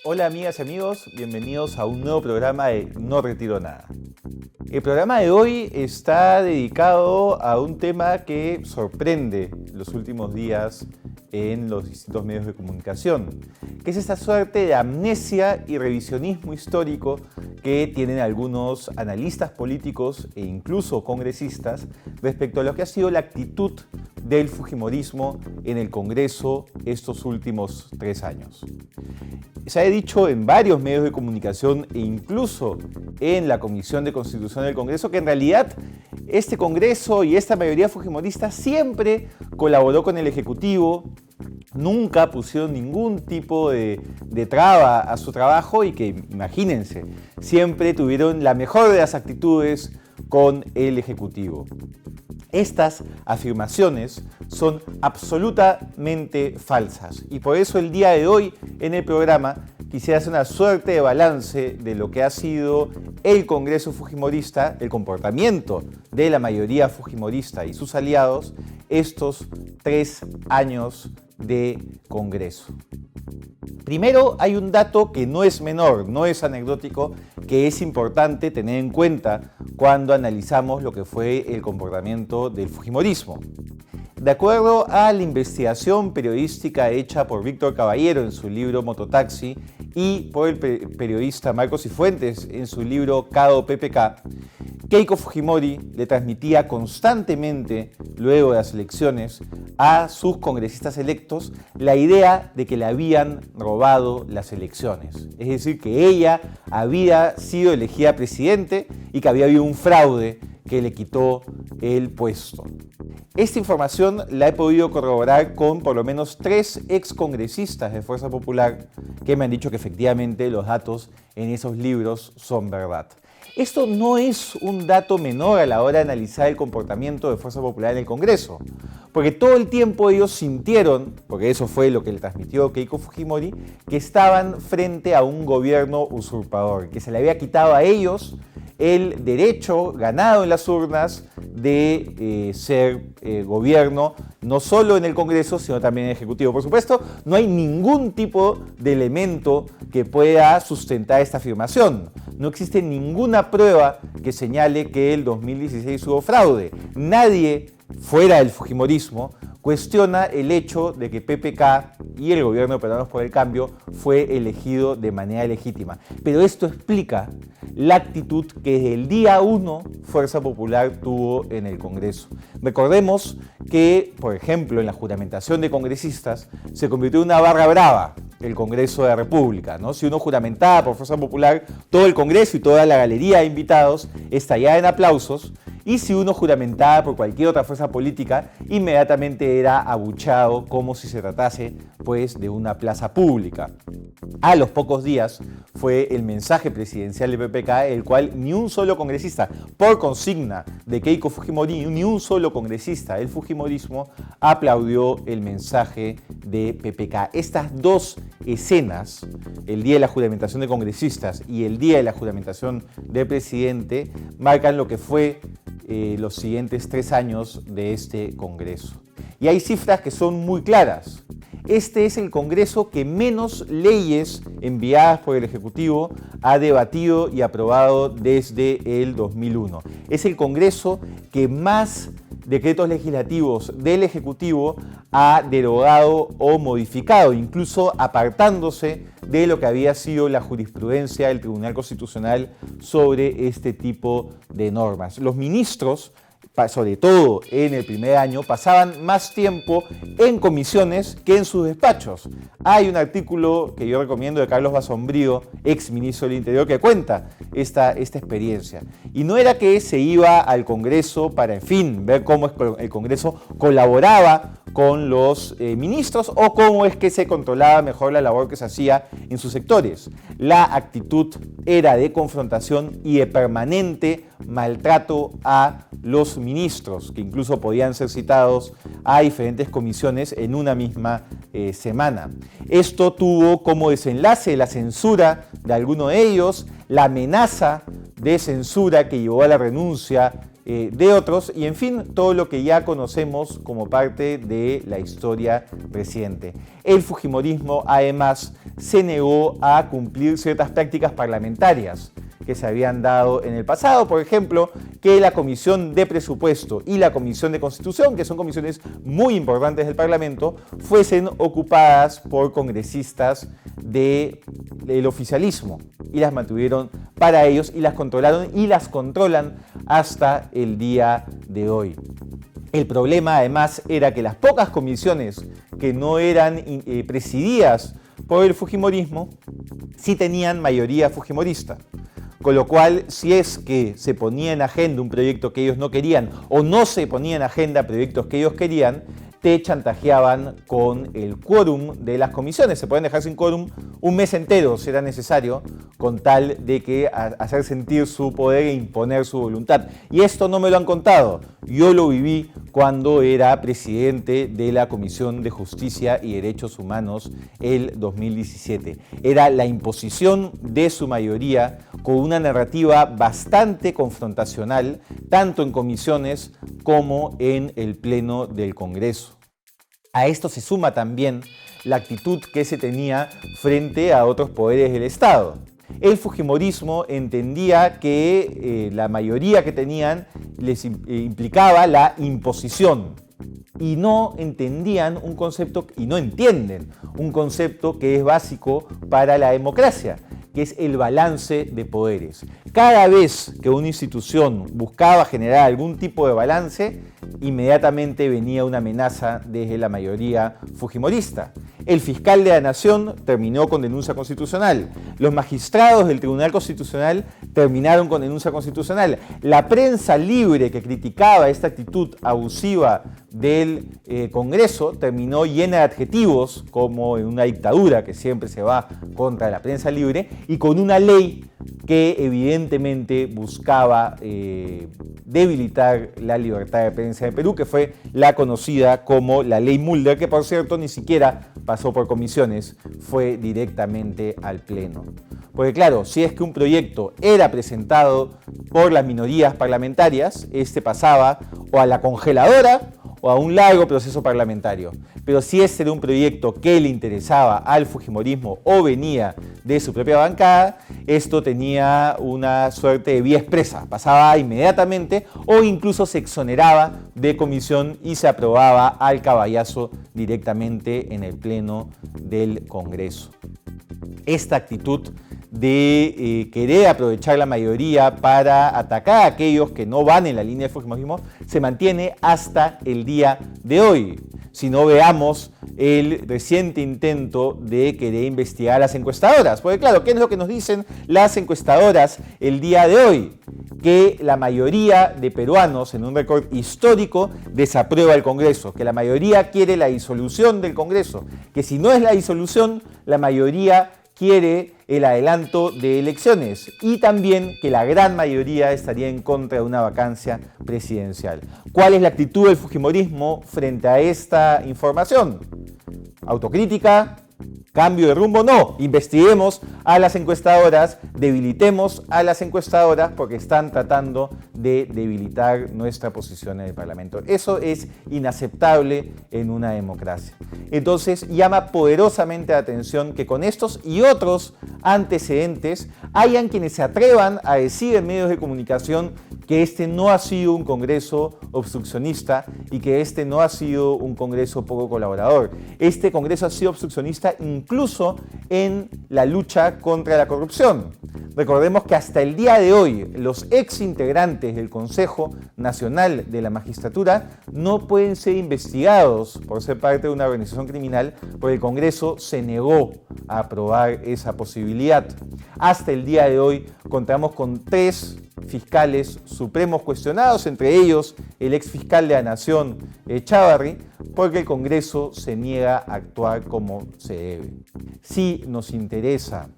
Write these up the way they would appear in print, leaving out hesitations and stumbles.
Hola amigas y amigos, bienvenidos a un nuevo programa de No Retiro Nada. El programa de hoy está dedicado a un tema que sorprende los últimos días en los distintos medios de comunicación, que es esta suerte de amnesia y revisionismo histórico que tienen algunos analistas políticos e incluso congresistas respecto a lo que ha sido la actitud del fujimorismo en el Congreso estos últimos 3 años. Se ha dicho en varios medios de comunicación e incluso en la Comisión de Constitución del Congreso que en realidad este Congreso y esta mayoría fujimorista siempre colaboró con el Ejecutivo, nunca pusieron ningún tipo de traba a su trabajo y que, imagínense, siempre tuvieron la mejor de las actitudes con el Ejecutivo. Estas afirmaciones son absolutamente falsas y por eso el día de hoy en el programa quisiera hacer una suerte de balance de lo que ha sido el Congreso Fujimorista, el comportamiento de la mayoría fujimorista y sus aliados estos 3 años de Congreso. Primero, hay un dato que no es menor, no es anecdótico, que es importante tener en cuenta cuando analizamos lo que fue el comportamiento del fujimorismo. De acuerdo a la investigación periodística hecha por Víctor Caballero en su libro Mototaxi y por el periodista Marcos Cifuentes en su libro Cado PPK, Keiko Fujimori le transmitía constantemente, luego de las elecciones, a sus congresistas electos la idea de que le habían robado las elecciones. Es decir, que ella había sido elegida presidente y que había habido un fraude que le quitó el puesto. Esta información la he podido corroborar con por lo menos 3 excongresistas de Fuerza Popular que me han dicho que efectivamente los datos en esos libros son verdad. Esto no es un dato menor a la hora de analizar el comportamiento de Fuerza Popular en el Congreso, porque todo el tiempo ellos sintieron, porque eso fue lo que le transmitió Keiko Fujimori, que estaban frente a un gobierno usurpador, que se le había quitado a ellos el derecho ganado en las urnas de ser gobierno, no solo en el Congreso, sino también en el Ejecutivo. Por supuesto, no hay ningún tipo de elemento que pueda sustentar esta afirmación. No existe ninguna prueba que señale que el 2016 hubo fraude. Nadie, fuera del fujimorismo, cuestiona el hecho de que PPK y el gobierno de Peruanos por el Cambio fue elegido de manera legítima. Pero esto explica la actitud que desde el día 1 Fuerza Popular tuvo en el Congreso. Recordemos que, por ejemplo, en la juramentación de congresistas se convirtió en una barra brava el Congreso de la República, ¿no? Si uno juramentaba por Fuerza Popular, todo el Congreso y toda la galería de invitados estallaba en aplausos, y si uno juramentaba por cualquier otra fuerza política, inmediatamente era abuchado como si se tratase pues, de una plaza pública. A los pocos días fue el mensaje presidencial de PPK, el cual ni un solo congresista, por consigna de Keiko Fujimori, ni un solo congresista del fujimorismo aplaudió el mensaje de PPK. Estas dos escenas, el día de la juramentación de congresistas y el día de la juramentación del presidente, marcan lo que fue los siguientes 3 años de este Congreso. Y hay cifras que son muy claras. Este es el Congreso que menos leyes enviadas por el Ejecutivo ha debatido y aprobado desde el 2001. Es el Congreso que más decretos legislativos del Ejecutivo ha derogado o modificado, incluso apartándose de lo que había sido la jurisprudencia del Tribunal Constitucional sobre este tipo de normas. Los ministros, sobre todo en el primer año, pasaban más tiempo en comisiones que en sus despachos. Hay un artículo que yo recomiendo de Carlos Basombrío, ex ministro del Interior, que cuenta esta experiencia. Y no era que se iba al Congreso para, en fin, ver cómo el Congreso colaboraba con los ministros o cómo es que se controlaba mejor la labor que se hacía en sus sectores. La actitud era de confrontación y de permanente maltrato a los ministros, que incluso podían ser citados a diferentes comisiones en una misma semana. Esto tuvo como desenlace la censura de alguno de ellos, la amenaza de censura que llevó a la renuncia de otros y, en fin, todo lo que ya conocemos como parte de la historia reciente. El fujimorismo, además, se negó a cumplir ciertas prácticas parlamentarias que se habían dado en el pasado, por ejemplo, que la Comisión de Presupuesto y la Comisión de Constitución, que son comisiones muy importantes del Parlamento, fuesen ocupadas por congresistas del oficialismo y las mantuvieron para ellos y las controlaron y las controlan hasta el día de hoy. El problema, además, era que las pocas comisiones que no eran presididas por el fujimorismo sí tenían mayoría fujimorista. Con lo cual, si es que se ponía en agenda un proyecto que ellos no querían o no se ponía en agenda proyectos que ellos querían, te chantajeaban con el quórum de las comisiones. Se pueden dejar sin quórum un mes entero, si era necesario, con tal de que hacer sentir su poder e imponer su voluntad. Y esto no me lo han contado. Yo lo viví cuando era presidente de la Comisión de Justicia y Derechos Humanos el 2017. Era la imposición de su mayoría con una narrativa bastante confrontacional, tanto en comisiones como en el Pleno del Congreso. A esto se suma también la actitud que se tenía frente a otros poderes del Estado. El fujimorismo entendía que la mayoría que tenían les implicaba la imposición y no entendían un concepto, y no entienden un concepto que es básico para la democracia, que es el balance de poderes. Cada vez que una institución buscaba generar algún tipo de balance, inmediatamente venía una amenaza desde la mayoría fujimorista. El fiscal de la Nación terminó con denuncia constitucional. Los magistrados del Tribunal Constitucional terminaron con denuncia constitucional. La prensa libre que criticaba esta actitud abusiva del Congreso terminó llena de adjetivos, como en una dictadura que siempre se va contra la prensa libre, y con una ley que evidentemente buscaba debilitar la libertad de prensa en Perú, que fue la conocida como la Ley Mulder, que por cierto ni siquiera pasó por comisiones, fue directamente al Pleno. Porque claro, si es que un proyecto era presentado por las minorías parlamentarias, este pasaba o a la congeladora o a un largo proceso parlamentario. Pero si este era un proyecto que le interesaba al fujimorismo o venía de su propia bancada, esto tenía una suerte de vía expresa. Pasaba inmediatamente o incluso se exoneraba de comisión y se aprobaba al caballazo directamente en el Pleno del Congreso. Esta actitud de querer aprovechar la mayoría para atacar a aquellos que no van en la línea del fujimorismo se mantiene hasta el día de hoy. Si no, veamos el reciente intento de querer investigar a las encuestadoras. Porque claro, ¿qué es lo que nos dicen las encuestadoras el día de hoy? Que la mayoría de peruanos, en un récord histórico, desaprueba el Congreso, que la mayoría quiere la disolución del Congreso, que si no es la disolución, la mayoría quiere el adelanto de elecciones y también que la gran mayoría estaría en contra de una vacancia presidencial. ¿Cuál es la actitud del fujimorismo frente a esta información? ¿Autocrítica? ¿Cambio de rumbo? No. Investiguemos a las encuestadoras, debilitemos a las encuestadoras porque están tratando de debilitar nuestra posición en el Parlamento. Eso es inaceptable en una democracia. Entonces llama poderosamente la atención que con estos y otros antecedentes hayan quienes se atrevan a decir en medios de comunicación que este no ha sido un Congreso obstruccionista y que este no ha sido un Congreso poco colaborador. Este Congreso ha sido obstruccionista incluso en la lucha contra la corrupción. Recordemos que hasta el día de hoy los ex integrantes del Consejo Nacional de la Magistratura no pueden ser investigados por ser parte de una organización criminal porque el Congreso se negó a aprobar esa posibilidad. Hasta el día de hoy contamos con 3 fiscales supremos cuestionados, entre ellos el ex fiscal de la Nación, Chávarri, porque el Congreso se niega a actuar como se debe. Si nos interesa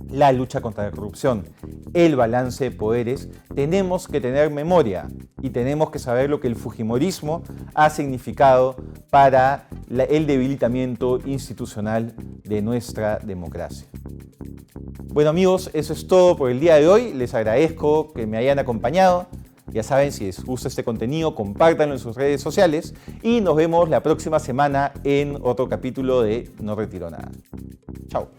la lucha contra la corrupción, el balance de poderes, tenemos que tener memoria y tenemos que saber lo que el fujimorismo ha significado para el debilitamiento institucional de nuestra democracia. Bueno amigos, eso es todo por el día de hoy. Les agradezco que me hayan acompañado. Ya saben, si les gusta este contenido, compártanlo en sus redes sociales y nos vemos la próxima semana en otro capítulo de No Retiro Nada. Chao.